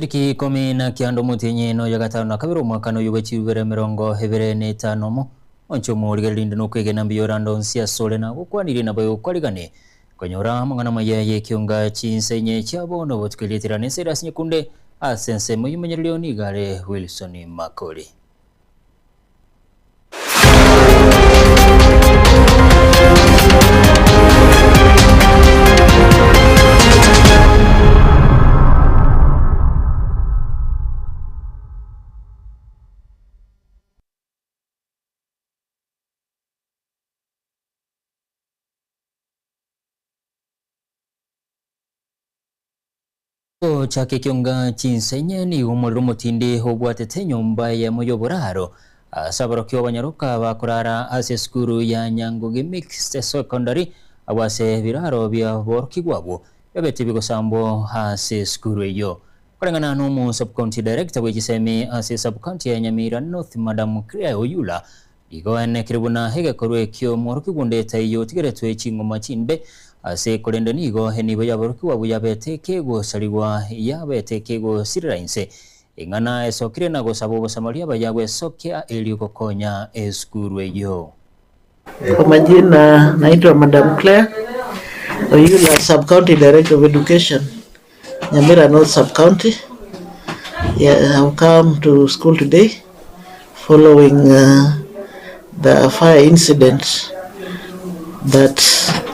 Tariki 10 mutinyi no ya gatano na kabiri umwaka no yubakirwe 25 oncho murigerinde no kwegena mbiyorando nsia sole na gukwanire na bayo kwarigane konyora mangana mayaye kiunga chinsenye cyabono botwilitirane Serious Nyekunde asense muyimenyerero nigare Wilson Makori. Chake kiunga chinsenye ni umuriro mutindi hobwatete nyumba ya muyoboraro asabaro kyo banyaruka bakurara ase skuru ya Nyanguge Mixed Secondary abase biraro bya borkigwabo yabete bigosambo ase skuru yo kurengana no mu subcounty director w'Gisemi ase subcounty ya Nyamira North Madam Crea Oyula igone kiribuna hege korwe kyo morkigunde tayo tigeretwe chingoma chinbe ase kolende nigo henibo yaborukiwa buyabete kego saliwa yabete kego sirirainse ingana esokire na gosabo bosamalia bayagwe sokia eliuko konya eskuru eyo. Kwa majina naitwa Madam Claire Oyula, Sub-County Director of Education, Nyamira North Sub-County. Yeah, I've come to school today following the fire incident that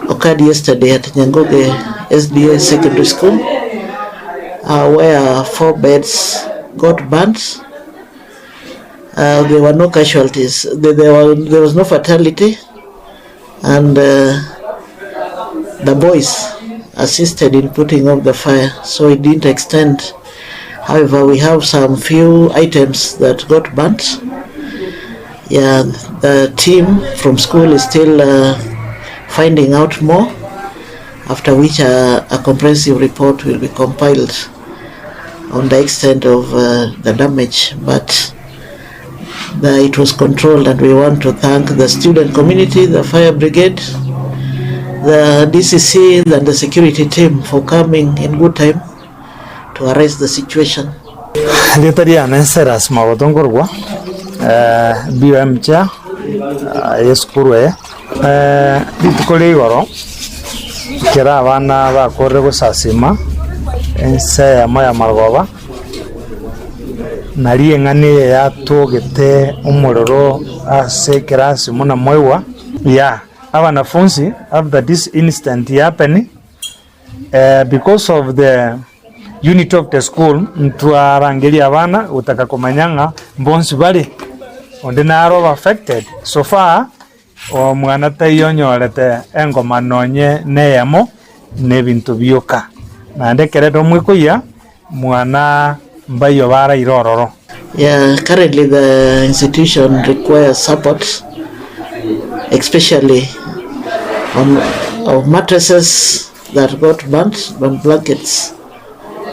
occurred yesterday at Nyanguge SDA Secondary School, where 4 beds got burnt. There were no casualties. There was no fatality, and the boys assisted in putting out the fire, so it didn't extend. However, we have some few items that got burnt. Yeah, the team from school is still finding out more, after which a comprehensive report will be compiled on the extent of the damage, but it was controlled, and we want to thank the student community, the fire brigade, the DCC and the security team for coming in good time to arrest the situation. Litariana Seras Mawatongorwa BMcha Eskurwe bitukole igoro kera abana bakore gusasima ense ya maya margoba nari engane yatogete umuroro ase kirasi muna mwewa ya abanafunzi after this incident happened because of the unit of the school ntwarangeli abana utaka komanyanga mbonsi bali onde naro affected so far omwana tayonyorete engoma nonye neyamo nebintu byoka nande keredo mwikuya mwana mbayo bara irororo. Yeah, currently the institution requires support, especially of mattresses that got burnt, blankets,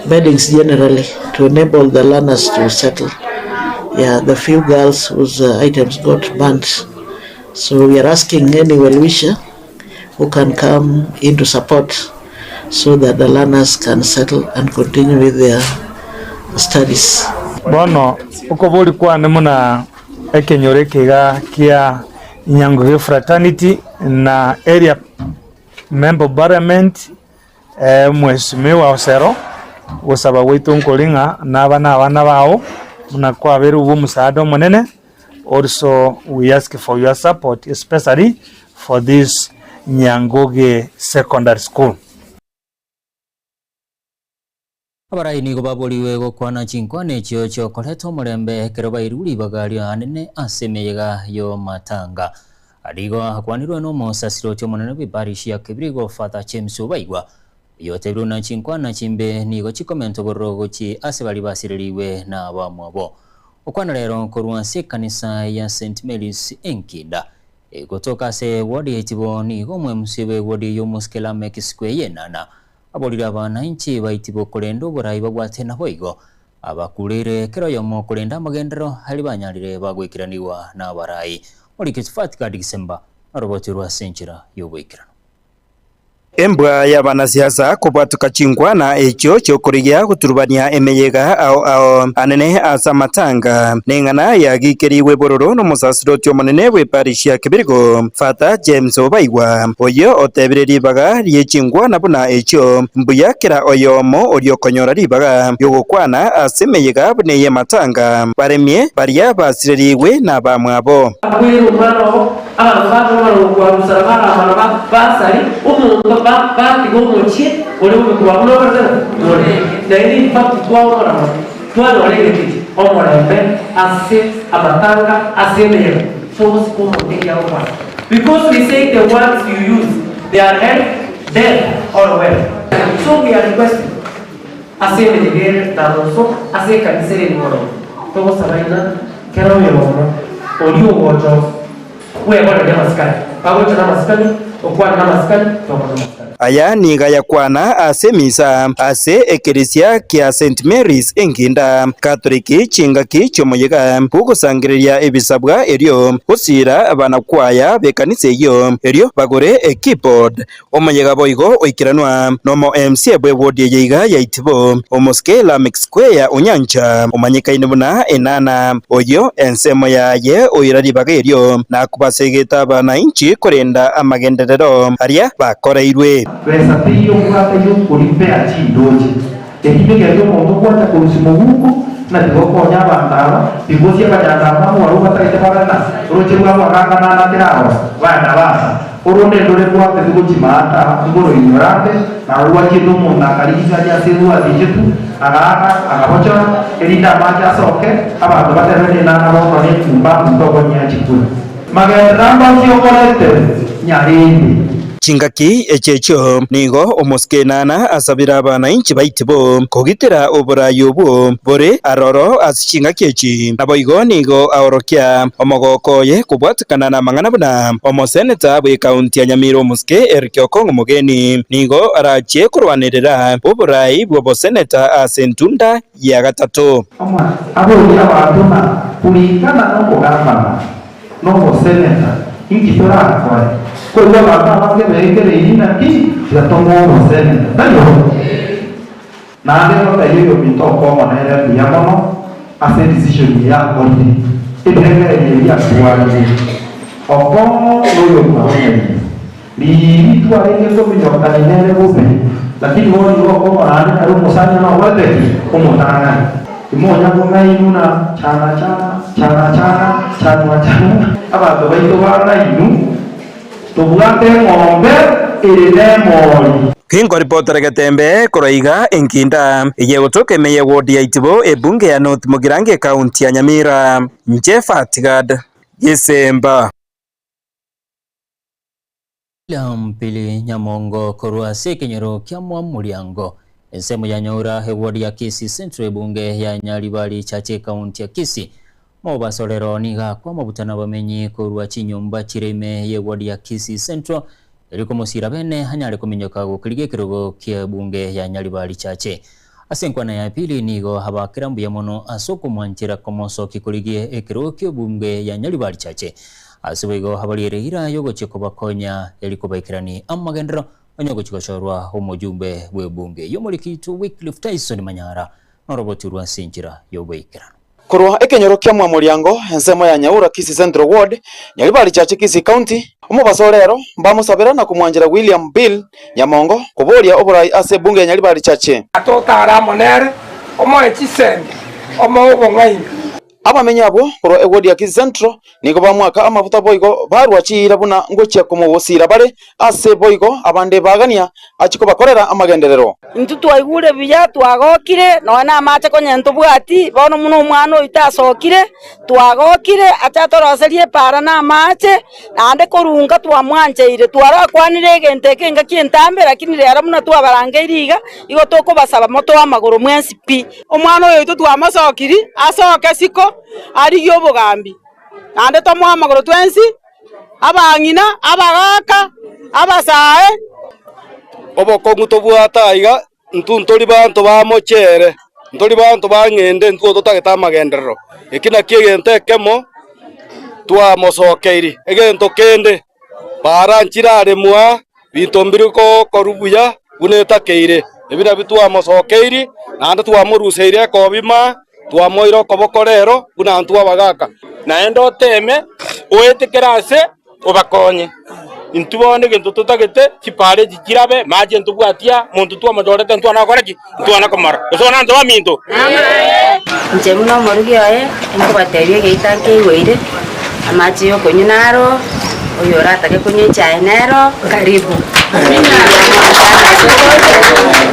beddings generally, to enable the learners to settle. Yeah, the few girls whose items got burnt. So we are asking any well-wisher who can come in to support so that the learners can settle and continue with their studies. Bono ukobuli kwa nemuna ekenyore kega kia Nyanguge fraternity na area member parliament mheshimiwa Osero usaba wetu nkolinga n'abana bao muna kwa beru ubu musaada munene. Also, we ask for your support, especially for this Nyanguge Secondary School. Abarai ni gobaboliwe gokwana chinkwane cyo koleto murembe keroba iruri bagari anene asemeyega yo matanga arigo akwanirwe no mosasiro cyo munene bibarishi yakibirigo Father James Ubaigwa yote runa chinkwana chimbe nigo chikomento borogo chi asebali basiriliwe na bamwabo okwana rero korwanse kanisa ya St Mary's Enkida gotoka se wadi etibo ni gomwe musibe wadi yo muskela mekiskwe yenana abolira abana inchi baitibo kolendo borayi bagwate na boigo abakulire kero yo mo kolenda amagendero hali banyalire bagwikiraniwa na barayi oli kitfat ka December aroboti rwa senchira yo bwikira. embwa y'abanasiasa kubwatuka chingwana echo chokurigia guturubania emeyega ao anene asa matanga neng'ana yagikeriwe bororo n'omusasiroti omonene bwe parish ya Kibirigo Fata James Obaigwa oyo otebire ribaga ryechingwana buna echo mbuyakera oyomo oriokonyora ribaga yogokwana ase emeyega bune ye matanga baremie baria basireriwe n'abamwabo because we say the words you use, they are health, death, or wealth. So we are requesting aseme de guerra da nosso ase kanisere ngoro to sabaina kero yoro olio wojo we bwana ya maskani pamoja na maskani okwa na maskani to maskani aya niga yakwana ase misa ase ekeresia kia St Mary's enginda katoliki chingaki chomoyega bugusangiriria ebisabwa erio usira abana kwaya bekanise iyo erio bagore a keyboard omoyega boigo oikiranwa nomo MC bwe wodi yeiga yaitibo omoskela mix square onyancha omanyikaine buna enana oyo ensemo yaye oirari bagerio na kubasegeta bana inchi korenda amagenderero aria bakoreirwe Resatiyo mukatayo kulipea chidoji. Ekibega yo muntu kwata kurusimu huko na tigokonya bandaba bigozi abajanga mu waruba taite barana roje bwa wakanga na kirao bana basa urone dole kwa tegukimata ngoro ignorante na ruwa kitu munda kaliza ya sewa dijitu agaka agabocha elita maja soke abantu baterene na ro ne kumba ndogo nya chikuru magaramba sio kolete nyarindi chingaki echecho nigo omoskenana asabira abana inchi baitibo kogitera oburayo bwo bore aroro asingaki echi naboigo nigo aorokia omogokoye kubwatukana na mang'ana buna omoseneta bwe kaunti ya Nyamira Muske Eric Okongo Mugeni nigo arachie kurwanirira oburai bwo boseneta asentunda ya gatatu abo ya batuna kulingana no kugamba no boseneta ingitora kwa kwa baba bakebekere inaki yatomo boseneta tayo na ndio tayo bitoko monere yamono ase decision ya kodi ibekere ya kwali okomo loyo kwaone ni tware ngeso minyoka nene bobe lakini woni wako mwana ari musanya na wate umutana imonya kumainuna chana abantu baito bana tubwate ngombe irimemori Kingo reporter Gatembe Koroiga enkinda iye utoke meye ward ya Itibo ebunge ya North Mugirange County ya Nyamira Njefa Tigad Yesemba Lampili Nyamongo korwa sekenyero kya Muriango ensemo ya Nyaura ward ya Kisii Central ebunge ya Nyaribali Chache County ya Kisii mobasolero niga kwa mabutana bamenyi korwa chinyumba chireme ye ward ya Kisii Central eriko musira bene hanyare kuminyoka gukirige kirogo kya bunge ya Nyaribali Chache asenkwana ya pili nigo habakirambu ya mono asoko mwanchira komoso kikurigie ekirogo kya bunge ya Nyaribali Chache asubego habalirehira yogo chiko bakonya eriko baikirani amagendero onyogo chikoshorwa umujumbe bwe bunge yomurikitu Wycliffe Tyson Manyara noroboti rwa sinjira yobaikirana kurwa ekenyoro kya Muriango ensemo ya Nyaura Kisii Central Ward Nyaribali Chache Kisii County omubasolero bamusabira na kumwanjira William Bill Nyamongo kuboria oburai ase bunge ya Nyaribali Chache atotara monere omoechisembe omobongaini abamenya abo kurwa eward ya Kisii Central niko bamwaka amavuta boigo barwachira buna ngochya kumubusira bare ase boigo abande bagania achiko bakorera amagenderero ntutu aigure biya twagokire nona amache konyentu bwati bono muno umwana itasokire twagokire atatoroserie para na amache nande korunga twamwanjeire twarakwanire gente kenga kintambe lakini rero muno twabarangeiriga igo toko basaba moto wa maguru mwensi pi umwana oyo twamasokiri asoke siko ari yobogambi nande tomwa maguru twensi abangina abagaka abasae obokongu tobwata iga ntuntori bantu bamochere ntori bantu bangende ntwo totageta amagenderero ekina kiegente kemo twa mosokeiri egento kende para nchirare mwa bintu mbiri ko korubuya buneta keire ebira bitwa mosokeiri na anda twa muruseire ko bima twa moiro kobokorero buna ntwa bagaka naendo teme oetekerase obakonye intubone gento tutagete chipare chikirabe maje ntubwatia muntu twa majorete ntwa na koreki ntwa na komara usona ntwa minto njemuno morugioe enkobatebie geitanke iweire amachi yo konyinaro oyo ratake kunye chaenero karibu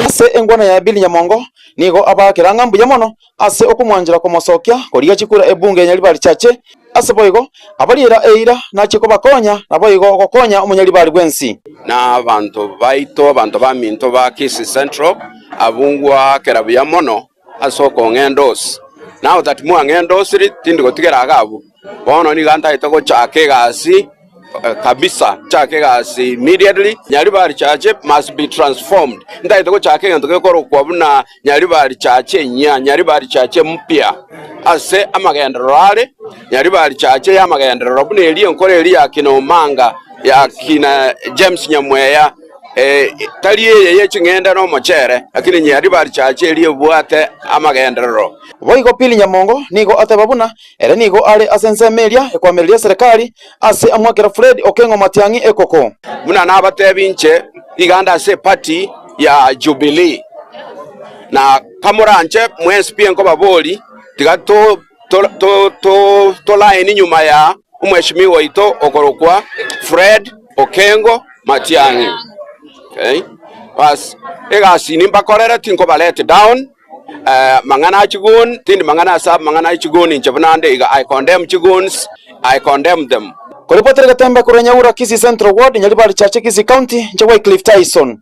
ase engwana ya Bill Nyamongo nigo abakira ngambuya mono ase okumwanjira komosokia koriga chikura ebunge Nyaribari chache ase boigo abarira eira nachiko bakonya na boigo gokonya omunyaribari gwensi na abantu baito abantu baminto ba Kisii Central abungwa kerabuya mono asoko ngendos now that mu ngendos tindi gotigera agabu bono ni ganta itoko chake gasi kabisa chake gasi immediately Nyaribari chache must be transformed nda itoko chake ngento ko kwabuna Nyaribari chache Nyaribari chache mpya ase amagendero ale Nyaribari chache ya amagendero bune eli enkore eli yakino manga yakina James Nyamweya tali ye chingenda no mochere lakini Nyaribari chache eli bwate amagendero boigo Bill Nyamongo nigo atebabuna ere nigo ale asensemeria ekwameria serikali ase amwakera Fred Okengo Matiang'i ekoko muna nabatebinche iganda ase party ya Jubilee na kamuranche mwespi enko baboli tiga to line nyuma ya umheshimiwa ito okorokwa Fred Okengo Matiang'i. Okay, bas egasi nimba korera tinko balete down mangana chigun tindi mangana sab mangana chigun inchabnande iga I condemn chiguns, I condemn them. Koripotera Gatembe kura Nyaura Kisii Central Ward Nyaribari chache Kisii County nchagwa Cliff Tyson.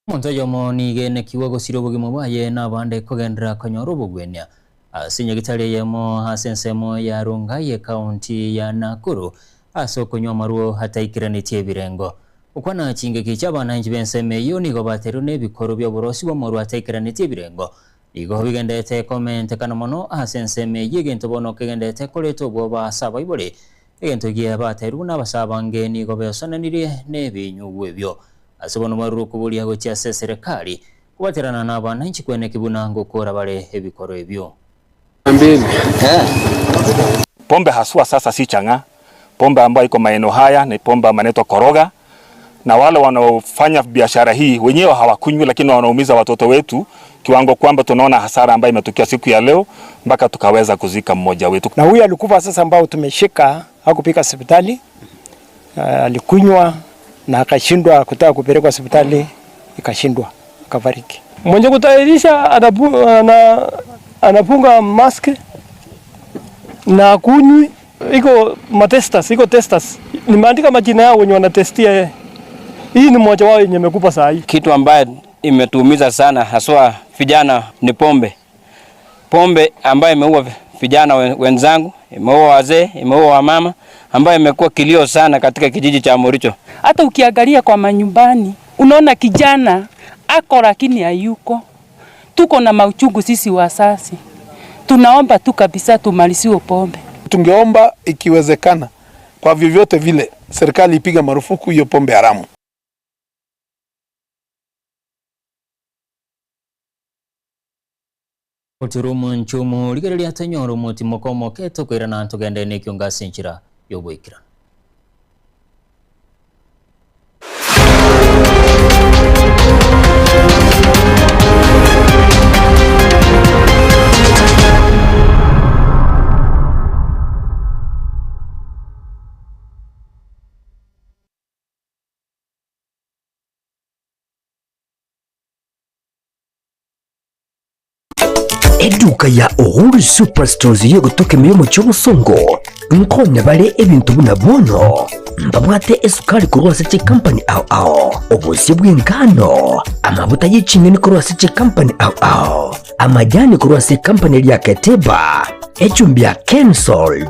Montoyo monigene kiwa gosiro bugimo baye nabande kogendera konyoro bugwenya asinya gitare yemo hasensemo ya Rongai County ya Nakuru aso konywa maruo hataikiranite birengo ukwana chingeki cy'abana njibenseme yo nigo bateru ne bikoro byo borosi bo maruo hataikiranite birengo igo bigendete comment kana mono hasenseme yigento bono kegendete koleto bo basaba ibore egento giye bateru n'abasabange nigo besonanire ne binyugwe byo asobono maruo kubulia gocha serikali kubaterana n'abana nchikwene kibunango kora bale ebikoro ebyo pombe haswa sasa si changa pombe ambayo iko maeneo haya ni pombe manetwa koroga na wale wanaofanya biashara hii wenyewe hawakunywi lakini wanaumiza watoto wetu kiwango kwamba tunaona hasara ambayo imetokea siku ya leo mpaka tukaweza kuzika mmoja wetu na huyu alikufa sasa ambao tumeshika hakupika hospitali alikunywa na akashindwa kutaka kupelekwa hospitali ikashindwa akafariki. Mwenye kutayarisha anapunga mask na kunywi iko testers nimeandika majina yao wenye wanatestia hii ni mmoja wao yenye amekufa saa hii. Kitu ambaye imetuumiza sana haswa vijana ni pombe ambayo imeua vijana wenzangu, imeua wazee, imeua wamama ambayo imekuwa kilio sana katika kijiji cha Moricho. Hata ukiangalia kwa manyumbani unaona kijana ako lakini hayuko. Tuko na mauchungu sisi wasasi. Tunaomba tu kabisa tumaliziwe pombe. Tungeomba ikiwezekana kwa vyovyote vile serikali ipiga marufuku hiyo pombe haramu. Oturumu nchumu ligereri atanyoro muti mokomo keto kwira na ntugende ne kyongasi nchira yobwikira. Eduka ya Uhuru Superstores yo gutoke miyomo cy'obusongo nkone bale ebintu bunabono mbabwate esukari ku Rwasece Company ao obusi bw'ingano amavuta y'ikinyoni ku Rwasece Company ao amajyani ku Rwasece Company lya Keteba echumbia cancelled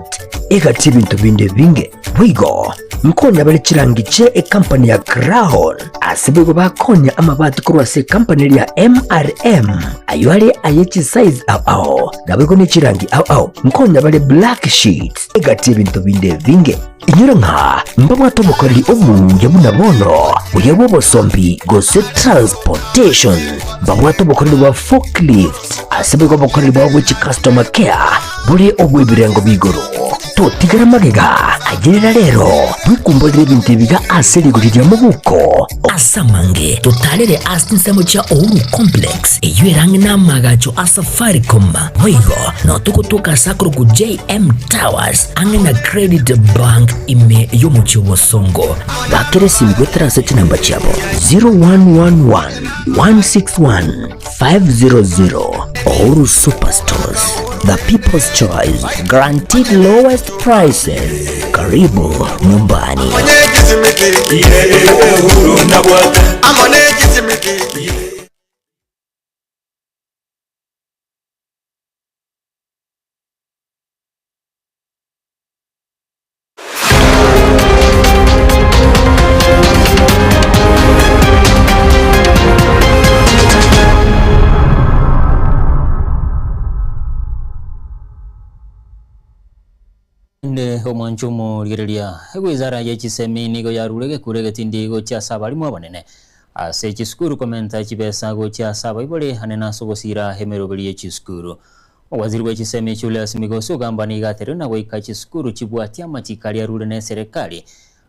egati bintu binde binge wigo nkonya bali chirangiche company ya Crown asibego bakonya amabati kurwase company ya MRM aywale ayechi size ao nabego ni chirangi ao nkonya bali black sheets egati bintu binde binge inyuranka mbamwa tomokali omunge munabono uyebo bosombi gose transportation mbamwa tomokali wa forklift asibego bokali wa which customer care buri obwebirengo bigoro totigara magega agirira rero bikumbolire ibintu biga aseri guriria mubuko asamange totalere asinsemo cha Uhuru Complex eyuerange na magacho Safaricom wigo no tukutuka sakro ku JM Towers ange na Credit Bank ime yomuchi wosongo bakere simgwetra search number chabo 0111 161 500 Uhuru Superstores, the people's choice, guaranteed lowest prices. Karibu nyumbani. Nde omwanchumo ligerelia wizara ya chisemi nigo yarurege kurege tindigo cha sabali mwabonene ase chiskuru komenta chibesa go cha sabai bole hanena sogosira hemerobeli chiskuru waziri wa chisemi Julius Migoso gamba ni gaterena go ikachiskuru chibwatia machikali yarurene serikali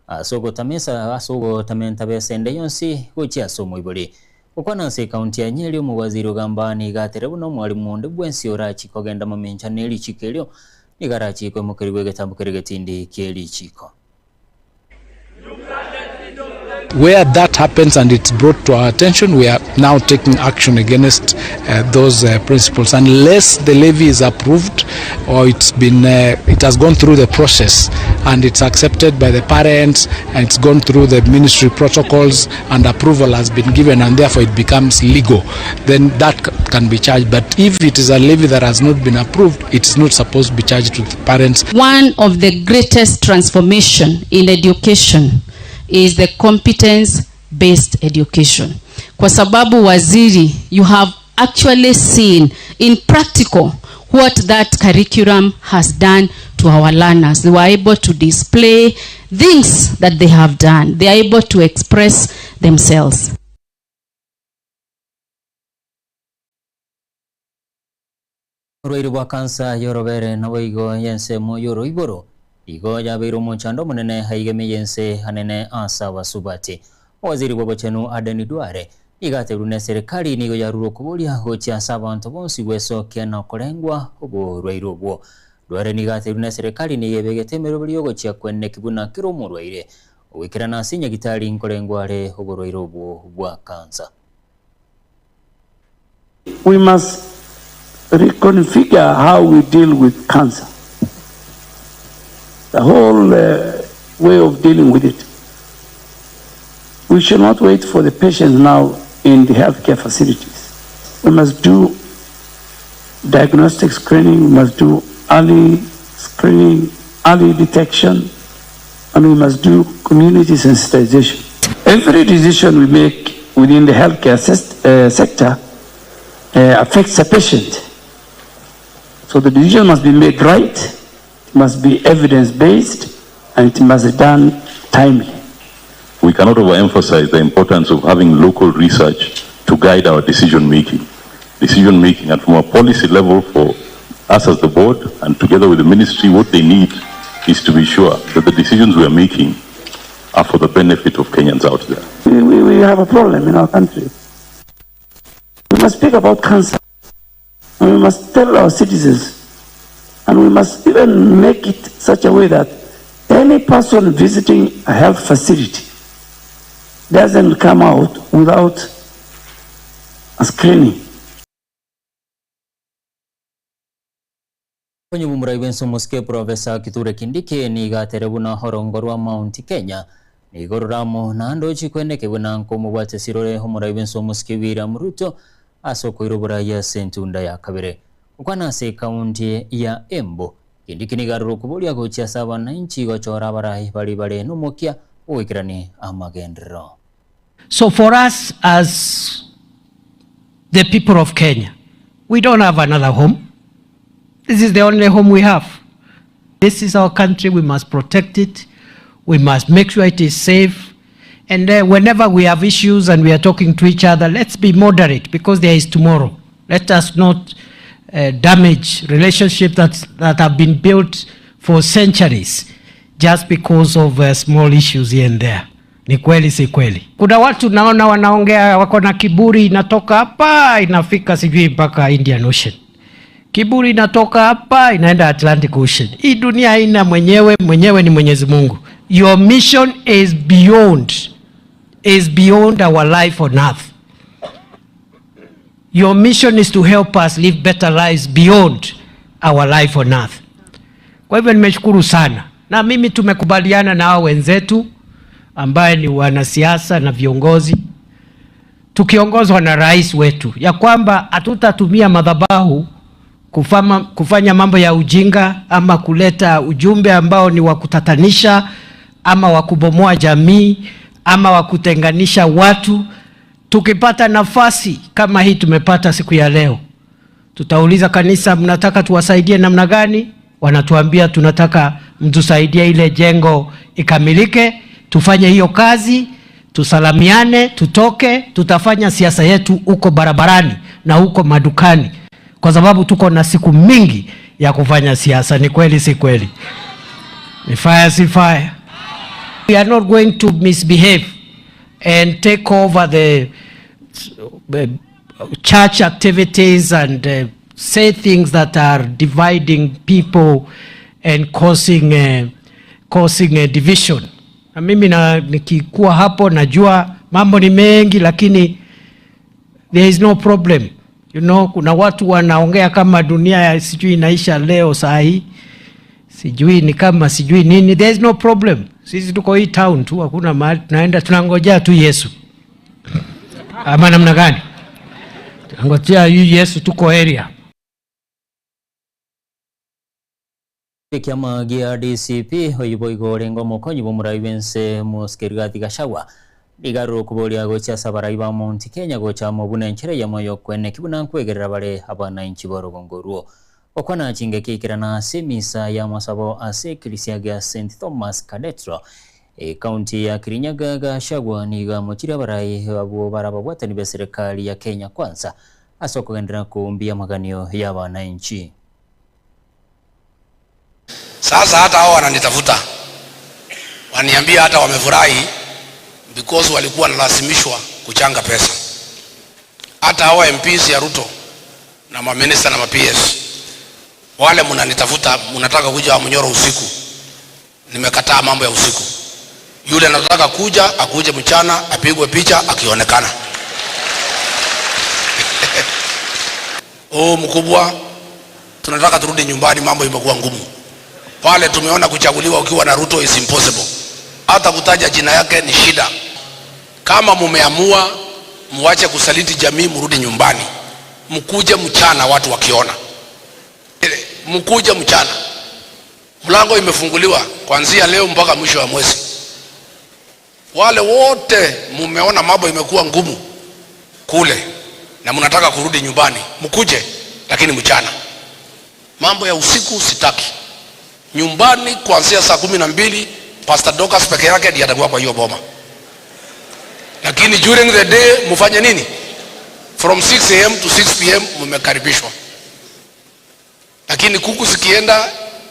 asogo tamesa asogo tamenta besende yonsi go cha somo ibole okwana se county ya Nyeri mu waziri gamba ni gaterebo no mwalimu nde bwensi ora chikogenda mamencha neli chikelyo Igarachi kwa mukiriwe getambukerege tindi kieli chiko. Where that happens and it's brought to our attention, we are now taking action against those principles. Unless the levy is approved or it has gone through the process and it's accepted by the parents and it's gone through the ministry protocols and approval has been given and therefore it becomes legal, then that can be charged. But if it is a levy that has not been approved, it's not supposed to be charged to the parents. One of the greatest transformation in education is the competence-based education. Kwa sababu waziri, you have actually seen in practical what that curriculum has done to our learners. They were able to display things that they have done. They are able to express themselves. Rwairu wa kansa yorobere na waigo yense mo yoro iboro. Igo yabiru monchando munene haigeme yense hanene asa wa subati. Waziri wabochenu Adeni Duare. Igaterune serikali nigo yaruro kubulia hochi asaba antobonsi weso kiana kolengwa obo Rwairu obwo. Duare nigaterune serikali niyebegete merobili gochi kwenne kibuna kiromu Rwaire. Uwikira nasi nyagitari nkolengwa re obo Rwairu obwo bwa kansa. We must reconfigure how we deal with cancer. The whole way of dealing with it. We should not wait for the patients now in the healthcare facilities. We must do diagnostic screening, we must do early screening, early detection, and we must do community sensitization. Every decision we make within the healthcare sector affects a patient. So the decision must be made right, it must be evidence-based, and it must be done timely. We cannot overemphasize the importance of having local research to guide our decision-making. And from a policy level for us as the board and together with the ministry, what they need is to be sure that the decisions we are making are for the benefit of Kenyans out there. We have a problem in our country. We must speak about cancer. And we must tell our citizens, and we must even make it such a way that any person visiting a health facility doesn't come out without a screening. Kwenye mumrai wenso moske Profesa Kithure Kindiki ni gaterebuna horongorwa Mount Kenya ni gororamo na andochi kwene kebuna nkomo bwate sirore homurai wenso moske William Ruto asoko irobora ya sentunda ya kabere ukwanase kaunti ya Embu kindikinigaruru kubulia gochia wananchi gochora barai bali numukia uwikirani amagendero. So for us as the people of Kenya, we don't have another home. This is the only home we have. This is our country. We must protect it. We must make sure it is safe. And whenever we have issues and we are talking to each other, let's be moderate because there is tomorrow. Let us not damage relationships that have been built for centuries just because of small issues here and there. Ni kweli si kweli? Kuna watu naona wanaongea wako na kiburi, inatoka hapa inafika sijui mpaka Indian Ocean. Kiburi inatoka hapa inaenda Atlantic Ocean. Hii dunia haina mwenyewe ni Mwenyezi Mungu. Your mission is beyond our life on earth. Your mission is to help us live better lives beyond our life on earth. Kwa hivyo nimeshukuru sana. Na mimi tumekubaliana na hao wenzetu ambaye ni wanasiasa na viongozi tukiongozwa na rais wetu ya kwamba hatutatumia madhabahu kufanya mambo ya ujinga ama kuleta ujumbe ambao ni wa kutatanisha ama wa kubomoa jamii ama wa kutenganisha watu. Tukipata nafasi kama hii tumepata siku ya leo, tutauliza kanisa, mnataka tuwasaidie namna gani? Wanatuambia tunataka mtusaidie ile jengo ikamilike, tufanye hiyo kazi, tusalamiane, tutoke, tutafanya siasa yetu huko barabarani na huko madukani. Kwa sababu tuko na siku mingi ya kufanya siasa. Ni kweli si kweli? Ni fire si fire? We are not going to misbehave and take over the church activities and say things that are dividing people and causing a division. Na mimi nikikuwa hapo najua mambo ni mengi, lakini there is no problem. You know, kuna watu wanaongea kama dunia sijui inaisha leo saa hii. Sijui ni kama sijui nini. There is no problem. Sisi tuko hii town tu, hakuna mahali tunaenda, tunangojea tu Yesu. Ama namna gani? Tunangojea Yesu, tuko area. Kiama gia DCP hoyiboigo rengo mokonyi bomurai bense Muskirigati Gachagua digaru kubolia gocha sabarai ba Mount Kenya gocha mobune nchire ya moyo kwene kibuna kwegerera bare abana inchi borogongoruo okwana chingekikirana semisa ya masabo ase Kirisiaga St Thomas Cathedral county ya Kirinyaga. Gachagua niga mochira barai abo barababwatani be serikali ya Kenya Kwanza asokogendera kumbia maganio ya wananchi. Sasa hata hao wananitafuta, waniambia hata wamefurahi because walikuwa wanalazimishwa kuchanga pesa. Hata hao MPs ya Ruto na maminister na PS wale mnanitafuta, mnataka kuja wa Munyoro usiku. Nimekataa mambo ya usiku. Yule anataka kuja akuje mchana apigwe picha akionekana. Oh mkubwa, tunataka turudi nyumbani, mambo imekuwa ngumu. Pale tumeona kuchaguliwa ukiwa na Ruto is impossible. Hata kutaja jina yake ni shida. Kama mumeamua muache kusaliti jamii, mrudi nyumbani. Mkuje mchana watu wakiona. Mkuje mchana. Mlango imefunguliwa kuanzia leo mpaka mwisho wa mwezi. Wale wote mumeona mambo imekuwa ngumu kule na mnataka kurudi nyumbani, mkuje lakini mchana. Mambo ya usiku sitaki. Nyumbani kuanzia saa 12 Pastor Dorcas peke yake ndiye atakuwa kwa hiyo boma. Lakini during the day mfanye nini? From 6 am to 6 pm mmekaribishwa. Lakini kuku zikienda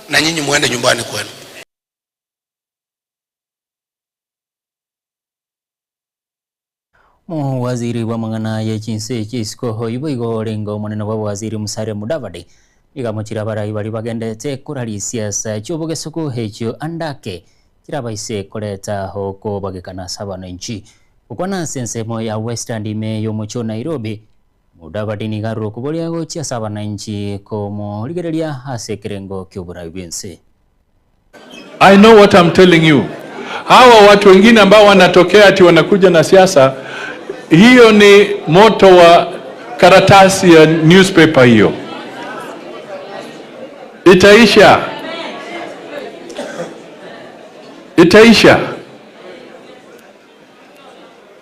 na nyinyi muende nyumbani kwenu. Waziri wa mangana ya chinse chisiko hoyiboigo rengo munene wa waziri Musalia Mudavadi igamuchira barai bari bagendete kurari siasa cy'ubugesuku hecyo andake kirabaise kureta hoko bagekana sabana inchi ukwana sensemo ya Western ime yo mucho Nairobi. Mudavadi ni garu kubolia go chia sabana inchi komo ligerelia hase kirengo ky'uburai bense. I know what I'm telling you. Hawa watu wengine ambao wanatokea ati wanakuja na siasa, hiyo ni moto wa karatasi ya newspaper hiyo. itaisha. Itaisha.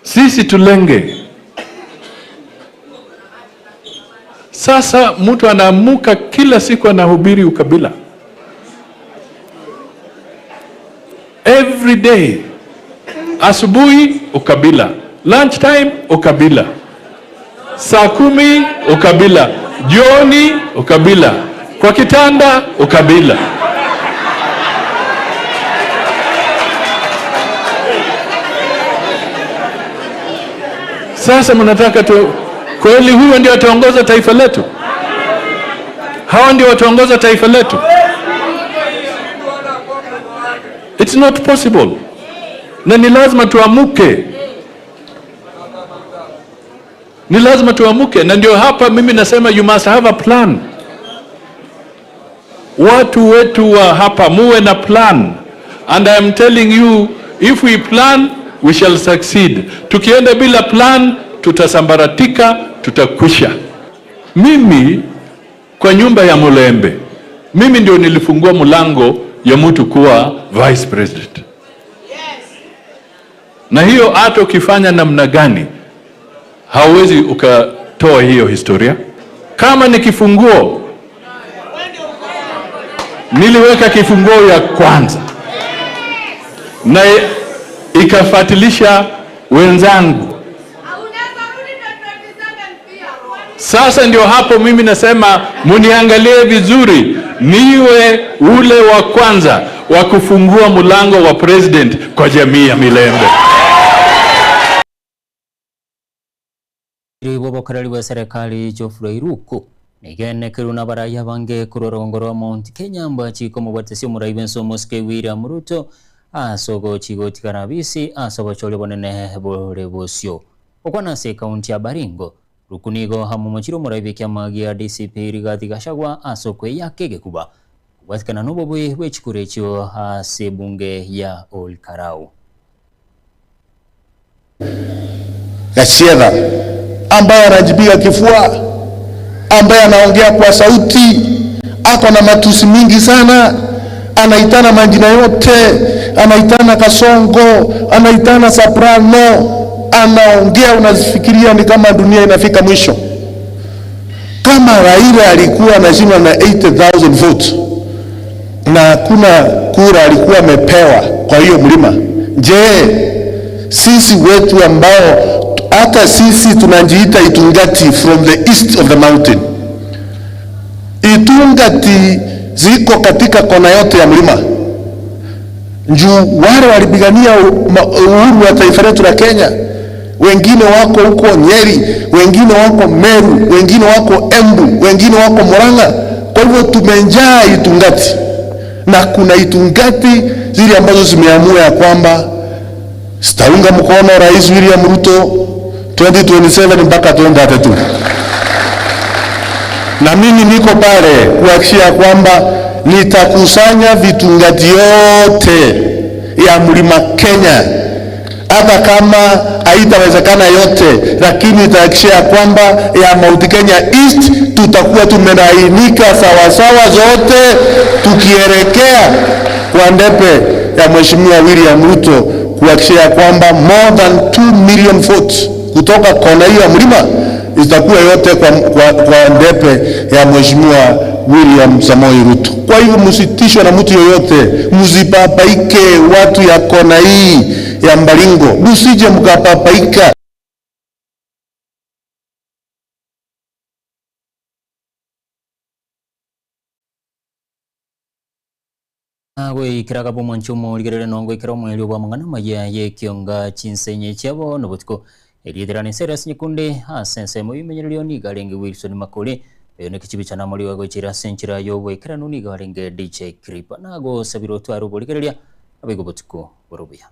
Sisi tulenge. Sasa mtu anaamuka kila siku anahubiri ukabila. Every day. Asubuhi ukabila. Lunch time ukabila. Saa 10 ukabila. Jioni ukabila. Kwa kitanda ukabila. Sasa mnataka tu kweli huyo ndio ataongoza taifa letu? Hao ndio wataongoza taifa letu? It's not possible. Na ni lazima tuamuke. Ni lazima tuamuke. Na ndio hapa mimi nasema you must have a plan. Watu wetu wa hapa muwe na plan. And I am telling you, if we plan, we shall succeed. Tukienda bila plan, tutasambaratika, tutakwisha. Mimi kwa nyumba ya Mulembe, mimi ndio nilifungua mlango ya mtu kuwa vice president. Na hiyo hata ukifanya namna gani, hauwezi ukatoa hiyo historia. Kama ni kifunguo, niliweka kifunguo ya kwanza na ikafuatilisha wenzangu. Sasa ndio hapo mimi nasema muniangalie vizuri, niwe ule wa kwanza wa kufungua mlango wa president kwa jamii ya Milembe. Bobokarari wa serikali Geoffrey Ruku nigene kiruna baraya bange kurorongoro Mount Kenya mbachiko mubatesi muraibenso moske William Ruto asogo chigoti karabisi asobochole bonene bore bosyo okwana se county ya Baringo Rukunigo hamumachiro muraibekia magia DCP Rigathi Gachagua asokwe yake gekuba kubatikana nobobwe wechikurecho ase bunge ya Olkarau. Gachagua ambaye anajipiga kifua, ambaye anaongea kwa sauti, ako na matusi mingi sana, anaitana majina yote, anaitana Kasongo, anaitana Soprano, anaongea unafikiria ni kama dunia inafika mwisho. Kama Raila alikuwa anashindwa na 80,000 votes na hakuna kura alikuwa amepewa kwa hiyo mlima, je, sisi wetu ambao hata sisi tunajiita Itungati from the east of the mountain, Itungati ziko katika kona yote ya mlima, juu wale walipigania uhuru wa taifa letu la Kenya, wengine wako huko Nyeri, wengine wako Meru, wengine wako Embu, wengine wako Murang'a. Kwa hivyo tumejaa Itungati, na kuna Itungati zile ambazo zimeamua ya kwamba sitaunga mkono Rais William Ruto 2027 mpaka 2032. Na mimi niko pale kuhakikisha kwamba nitakusanya vitungati yote ya mlima Kenya, hata kama haitawezekana yote, lakini nitahakikisha kwamba ya Mount Kenya East tutakuwa tumelainika sawa sawa zote, tukielekea kwa ndepe ya Mheshimiwa William Ruto, kuhakikisha kwamba more than 2 million votes kutoka kona hiyo ya mlima itakuwa yote kwa ndepe ya Mheshimiwa William Samoei Ruto. Kwa hivyo msitishwe na mtu yoyote, msipapaike watu ya kona hii ya Baringo, msije mkapapaika. Agwe ikiraga bomonchomo ligerere nongo ikira mweli wa mangana maya ye kionga chinsenye chabo nobutiko eriederane seras nyikunde asense mu bimenyerero ni garenge Wilson Makole bene kichibichana muri wa gochira senchira yo wekera nuni garenge DJ Creeper nago sabiro twaru boligereria abego butiko borobuya.